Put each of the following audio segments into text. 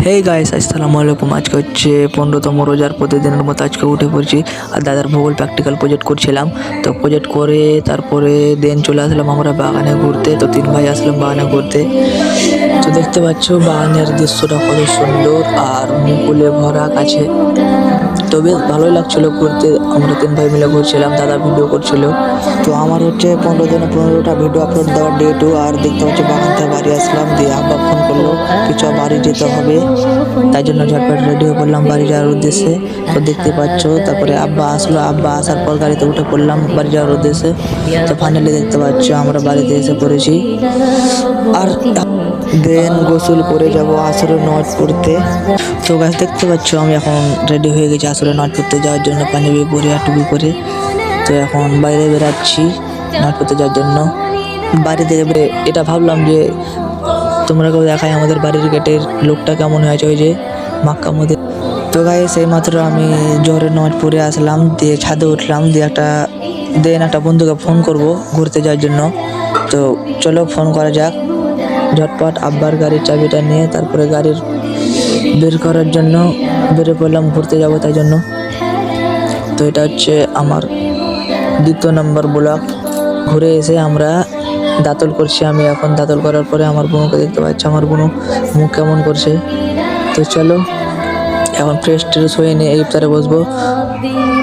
Hey guys, আসসালামু আলাইকুম। আজকে হচ্ছে 15তম রোজার প্রতিদিনের মতো আজকে উঠে পড়ছি আর দাদার ভূগোল প্র্যাকটিক্যাল প্রজেক্ট করছিলাম। তো প্রজেক্ট করে তারপরে দেন চলে আসলাম আমরা বাগানে ঘুরতে। তো 3 ভাই আসলাম বাগানে ঘুরতে। তো দেখতে পাচ্ছ বাগানের দৃশ্যটা কত সুন্দর আর মুকুলে ভরা কাছে। তো বেশ ভালোই লাগছিল ঘুরতে। আমরা 3 ভাই মিলে ঘুরছিলাম, দাদা ভিডিও করছিল। তো আমার হচ্ছে 15 দিনে 15টা ভিডিও আপলোড দেওয়ার ডে 2। আর দেখতে পাচ্ছি বাগান থেকে বাড়ি আসলাম, দিয়ে আব্বা ফোন করলো কিছু বাড়ি যেতে হবে, তাই জন্য ঝটপট রেডি হয়ে পড়লাম বাড়ি যাওয়ার উদ্দেশ্যে। তো দেখতে পাচ্ছ তারপরে আব্বা আসলো, আব্বা আসার পর গাড়িতে উঠে পড়লাম বাড়ি যাওয়ার উদ্দেশ্যে। তো ফাইনালি দেখতে পাচ্ছ আমরা বাড়িতে এসে পড়েছি। আর দেন গোসল করে যাব আসরে নামাজ পড়তে। তো গাছ দেখতে পাচ্ছ আমি এখন রেডি হয়ে গেছি আসরে নামাজ পড়তে যাওয়ার জন্য, পাঞ্জাবি পরে আর টুপি পরে। তো এখন বাইরে বেরাচ্ছি নামাজ পড়তে যাওয়ার জন্য। বাড়ি থেকে এটা ভাবলাম যে তোমরা কেউ দেখায় আমাদের বাড়ির গেটের লোকটা কেমন হয়েছে, ওই যে মাক্কা মধ্যে। তো গাইস এই মাত্র আমি জোহরের নামাজ পড়ে আসলাম, দিয়ে ছাদে উঠলাম, দিয়ে একটা বন্ধুকে ফোন করব ঘুরতে যাওয়ার জন্য। তো চলো ফোন করা যাক। ঝটপট আব্বার গাড়ির চাবিটা নিয়ে তারপরে গাড়ির বের করার জন্য বেরিয়ে পড়লাম ঘুরতে যাব তাই জন্য। তো এটা হচ্ছে আমার 2 নম্বর ব্লক। ঘুরে এসে আমরা দাঁতল করছি। আমি এখন দাঁতল করার পরে আমার বোনকে দেখতে পাচ্ছি, আমার বোনও মুখ কেমন করছে। তো চলো এখন ফ্রেশ ট্রেশ হয়ে নিয়ে ইফতারে বসবো।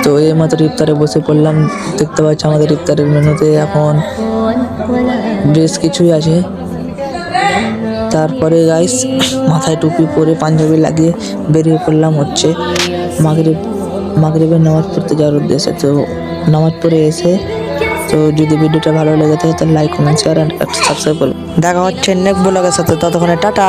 তো এই মাত্র ইফতারে বসে পড়লাম। দেখতে পাচ্ছি আমাদের ইফতারের মেনুতে এখন বেশ কিছুই আছে। তারপরে গাইস মাথায় টুপি পরে পাঞ্জাবি লাগিয়ে বেরিয়ে পড়লাম হচ্ছে মাগরিবের নামাজ পড়তে যাওয়ার উদ্দেশ্যে। তো নামাজ পড়ে এসে, তো যদি ভিডিওটা ভালো লেগে থাকে তাহলে like, comment, share and subscribe করুন। দেখা হচ্ছে নেক্সট ব্লগের সাথে, ততক্ষণে টাটা।